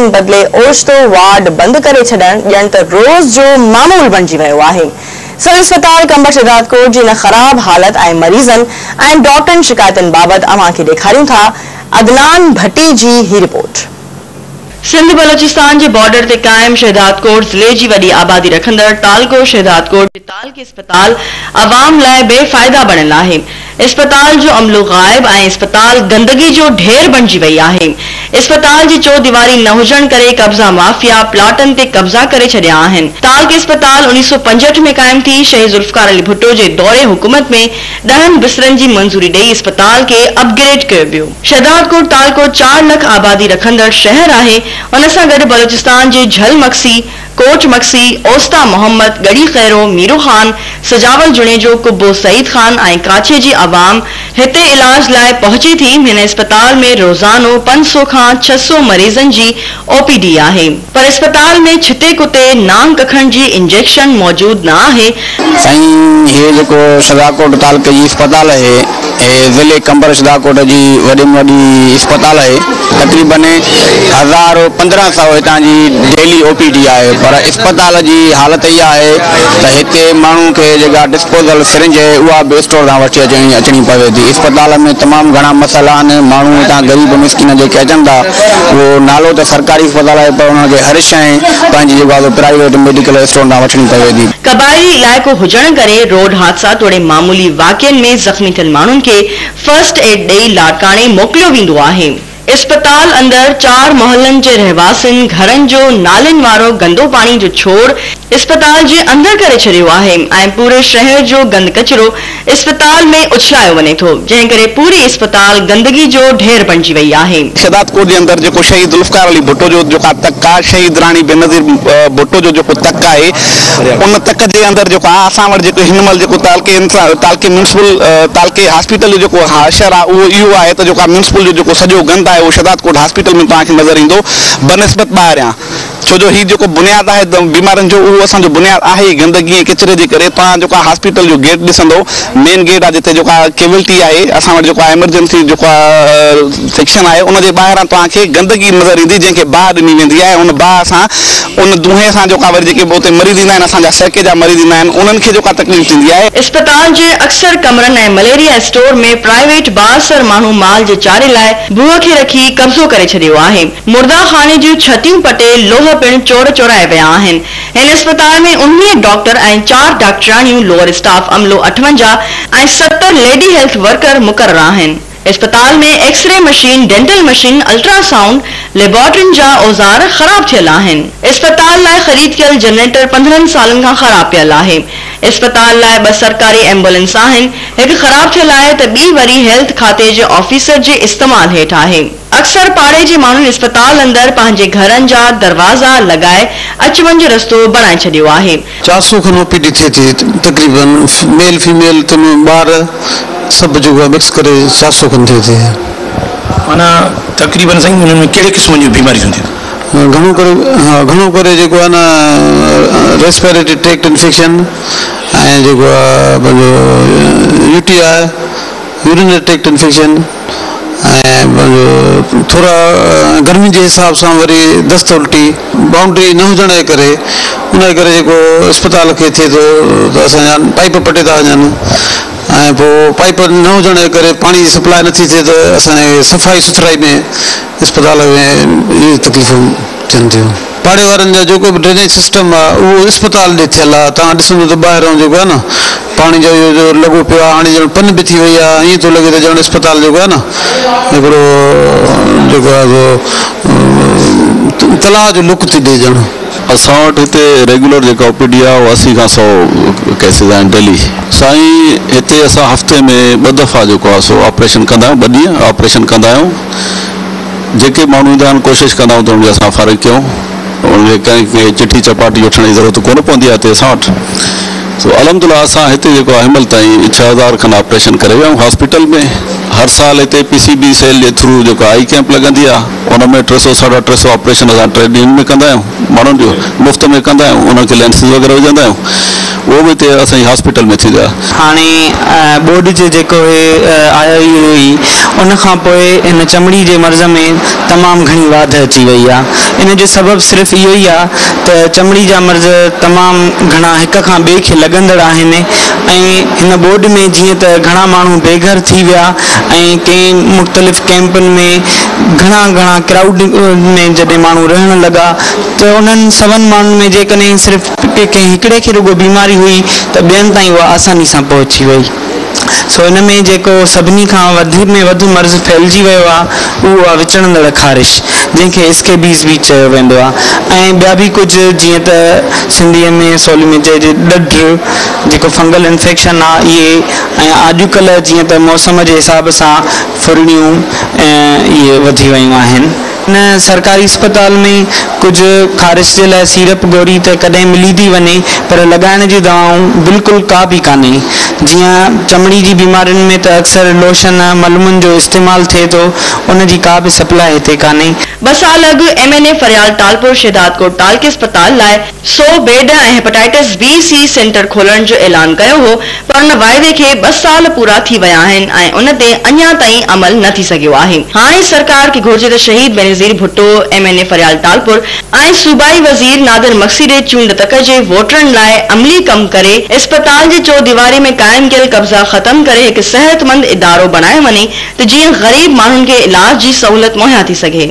ॾींहंनि बदिले ओचितो वार्ड बंदि करे छॾणु ॼण त रोज़ जो मामूल बणिजी वियो आहे। सिविल अस्पताल कंबर शहदादकोट जी इन ख़राब हालत ऐं मरीज़नि ऐं डॉक्टरनि शिकायतुनि बाबति अव्हांखे ॾेखारियूं था। अदनान भट्टी जी ही रिपोर्ट। सिंध बलोचिस्तान के बॉर्डर ते कायम शहदादकोट जिले की वडी आबादी रखंदड़ तालको शहदादकोट तालके अस्पताल अवाम लाए बेफ़ायदा बनल है। अस्पताल जो अमलो गायब ऐं अस्पताल गंदगी जो ढेर बणिजी वई आहे। अस्पताल जी चौदीवारी न हुजण करे कब्जा माफिया प्लाटन ते कब्जा करे छॾिया आहिनि। तालके अस्पताल 1965 में कायम थी शहीद जुल्फकार अली भुट्टो जे दौरे हुकूमत में 10 बिस्तरनि जी मंजूरी ॾेई अस्पताल के अपग्रेड कयो वियो। शहदादकोट तालको 4 लाख आबादी रखंदड़ शहर आहे। उन सां गॾु बलोचिस्तान जे झल मक्सी, कोट मक्सी, ओस्ता मोहम्मद, गड़ी खैरो, मीरू खान, सजावल जुनेजो, कुब्बो सईद खान ऐं काछे जी आवाम हिते इलाज लाइ पहुची थी। हिन अस्पताल में रोज़ानो 500 खां 600 मरीज़नि जी ओपीडी आहे, पर अस्पताल में छिते कुते नांग कखण जी इंजेक्शन मौजूद न आहे। साईं ये जेको शहदादकोट तालके जी अस्पताल है, जिले कंबर शहदादकोट जी वॾी में वॾी अस्पताल है। तकरीबन 1500 हितां जी डेली ओपीडी आहे, पर अस्पताल जी हालत इहा आहे त हिते माण्हू खे जेका डिस्पोजल सिरिंज है उहा बि स्टोर तां वठी अचणी पवे थी। अस्पताल में तमामु घणा मसइला आहिनि। माण्हू हितां ग़रीब मिसकिन जेके अचनि था उहो नालो त सरकारी अस्पताल आहे, पर उन्हनि खे हर शइ पंहिंजी जेको आहे प्राइवेट मेडिकल स्टोर तां वठणी पवे थी। कबायली इलाइक़ो हुजण करे रोड हादसा तोड़े मामूली वाक़िअनि में ज़ख़्मी थियल माण्हुनि खे फर्स्ट एड ॾेई लाड़काणे मोकिलियो वेंदो आहे। अस्पताल अंदर 4 मोहल्लनि जे रहवासिन घरनि जो नालिन वारो गंदो पानी जो छोड़ अस्पताल जे अंदर करे छॾियो आहे ऐं पूरे शहर जो गंद कचरो अस्पताल में उछलायो वञे थो, जंहिं करे पूरी अस्पताल गंदगी जो ढेर बणिजी वई आहे। शहदादकोट जे अंदर जेको शहीद जुल्फकार अली भुट्टो जो जेका तक आहे, शहीद राणी बेनज़ीर भुट्टो जो जेको तक आहे, उन तक जे अंदर जेको आहे असां वटि जेको हिन महिल जेको तालके म्यूनिसिपल तालके हॉस्पिटल जो जेको हशर आहे उहो इहो आहे त जेको म्यूनिसिपल जो जेको सॼो गंद आहे उहो शहदादकोट हॉस्पिटल में तव्हांखे नज़र ईंदो बनस्बत ॿाहिरियां। छो जो ही जेको बुनियाद आहे बीमारियुनि जो उहो असांजो बुनियाद आहे गंदगी किचरे जे करे। तव्हां जेको हॉस्पिटल जो गेट ॾिसंदो, मेन गेट आहे जिते जेको कैविलिटी आहे, असां वटि जेको एमरजेंसी जेको सेक्शन आहे उन जे ॿाहिरां तव्हांखे गंदगी नज़र ईंदी, जंहिंखे बाहि ॾिनी वेंदी आहे। उन बाहि सां उन दूंहें सां जेका वरी जेके उते मरीज़ ईंदा आहिनि, असांजा सहके जा मरीज़ ईंदा आहिनि, उन्हनि खे जेका तकलीफ़ थींदी आहे। अस्पताल जे अक्सर कमरनि ऐं मलेरिया स्टोर में प्राइवेट बासर माण्हू माल जे चारे लाइ बुह खे रखी कब्ज़ो करे छॾियो आहे। मुर्दा खाने जूं छतियूं पटे लोह पिण चोर चोराए विया आहिनि। हिन अस्पताल में 19 डॉक्टर ऐं 4 डॉक्टराणियूं, लोअर स्टाफ अमलो 58 ऐं 70 लेडी हेल्थ वर्कर मुक़रर आहिनि। अस्पताल में x-ray machine, dental machine, ultrasound, लेबोरेटरियुनि जा औज़ार ख़राब थियल आहिनि। अस्पताल लाइ ख़रीद कयल जनरेटर 15 सालनि खां ख़राब पियल आहे। अस्पताल लाइ 2 सरकारी एम्बुलेंस आहिनि, हिकु ख़राब थियल आहे त ॿी वरी हेल्थ खाते जे ऑफिसर जे इस्तेमाल हेठि आहे। अक्सर पाड़े जे माण्हुनि अस्पताल अंदर पंहिंजे घरनि जा दरवाज़ा लॻाए अच वञ रस्तो बणाए छॾियो आहे। 400 खन ओपीडी थिए थी, तकरीबन मेल फीमेल ॿार सब जो मिक्स करे 400 खन थिए थी। माना तकरीबन साईं उन्हनि में कहिड़े क़िस्म जूं बीमारियूं थियूं? घणो करे जेको आहे न रेस्पिरेटरी ट्रैक्ट इन्फेक्शन ऐं जेको आहे पंहिंजो यूटीआई यूरिनरी ट्रैक्ट इन्फेक्शन ऐं थोड़ा गर्मी के हिसाब से वरी दस्त उल्टी बाउंड्री न हुजण जे करे उन करे जेको अस्पताल के थे तो असांजा पाइप पटे था वञनि ऐं पोइ पाइप न हुजण जे करे पानी जी सप्लाई नथी थिए त असांजे सफ़ाई सुथराई में अस्पताल में इहे तकलीफ़ूं थियनि थियूं। पाड़े वारनि जा जेको बि ड्रेनेज सिस्टम आहे उहो अस्पताल ॾे थियल आहे। तव्हां ॾिसंदो त ॿाहिरां जेको आहे न पानी जो इहो लॻो पियो आहे, हाणे ॼण पन बि थी वई आहे, ईअं थो लॻे त ॼण अस्पताल जेको आहे न हिकिड़ो जेको आहे तलाउ जो लुक थी ॾे ॼण। असां वटि हिते रेगुलर जेका ओपीडी आहे उहा 80 खां 100 केसिस आहिनि डेली। साईं हिते असां हफ़्ते में 2 दफ़ा जेको आहे सो ऑपरेशन कंदा आहियूं, 2 ॾींहं ऑपरेशन कंदा आहियूं। जेके माण्हू ईंदा आहिनि कोशिशि कंदा आहियूं त उनखे असां फ़ारिग़ कयूं, उनखे कंहिंखे चिठी चपाटी वठण जी ज़रूरत कोन पवंदी आहे हिते असां वटि। तो अलहमदुल्ला असां हिते जेको आहे हिनमहिल ताईं 6000 खन ऑपरेशन करे विया आहियूं हॉस्पिटल में। हर साल हिते PCB सेल जे थ्रू जेको आई कैंप लॻंदी आहे उन में 300 साढा 300 ऑपरेशन असां 3 ॾींहंनि में कंदा आहियूं, माण्हुनि जो मुफ़्त में कंदा आहियूं, उनखे लेंसिस वग़ैरह विझंदा आहियूं। उहो बि हिते असांजी हॉस्पिटल में थींदो आहे। हाणे बोर्ड जे जेको आयो हुई उन खां पोइ इन चमड़ी जे मर्ज़ में तमामु घणी वाध अची वई आहे। इन जो सबबु सिर्फ़ु इहो ई आहे त चमड़ी जा मर्ज़ तमामु घणा हिक खां ॿिए खे लॻंदड़ आहिनि ऐं हिन बोर्ड में जीअं त घणा माण्हू बेघर थी विया ऐं कंहिं मुख़्तलिफ़ कैंपुनि में घणा क्राउड में जॾहिं माण्हू रहण लॻा त उन्हनि सभनि माण्हुनि में जेकॾहिं सिर्फ़ु कंहिं हिकिड़े खे रुगो बीमारी हुई त ॿियनि ताईं उहा आसानी सां पहुची वई। सो इन में जेको सभिनी खां वधि में वधि मर्ज़ फैलिजी वियो आहे उहो आहे विचड़ंदड़ ख़ारिश, जंहिंखे स्केबीज़ बि चयो वेंदो आहे। ऐं ॿिया बि कुझु जीअं त सिंधीअ में सवली में चइजे ॾढ जेको फंगल इंफेक्शन आहे इहे, ऐं अॼुकल्ह जीअं त मौसम जे हिसाब सां फुरड़ियूं इहे वधी वयूं आहिनि। इन सरकारी अस्पताल में कुझु ख़ारिश जे लाइ सीरप गोरी त कॾहिं मिली थी वञे, पर लॻाइण जी दवाऊं बिल्कुलु का बि कान्हे। जीअं चमड़ी जी बीमारियुनि में त अक्सर लोशन मलमुनि जो इस्तेमालु थिए थो, उन जी का बि सप्लाई हिते कान्हे। 2 साल अॻु MNA फरियाल टालपुर शहदादकोट टालके अस्पताल लाइ 100 बेड ऐं हेपेटाइटिस B-C सेंटर खोलण जो ऐलान कयो हो, पर उन वाइदे खे 2 साल पूरा थी विया आहिनि ऐं उन ते अञा ताईं अमल न थी सघियो आहे। हाणे सरकार खे घुर्जे त शहीद बेनज़ीर भुट्टो MNA फरियाल टालपुर ऐं सूबाई वज़ीर नादिर मक्सी जे चूंड तक जे वोटरनि लाइ अमली कम करे अस्पताल जे चौदीवारी में कायम कयल कब्ज़ा ख़त्म करे हिकु सेहतमंद इदारो बणाए वञे त जीअं ग़रीब माण्हुनि खे इलाज जी सहूलियत मुहैया थी सघे।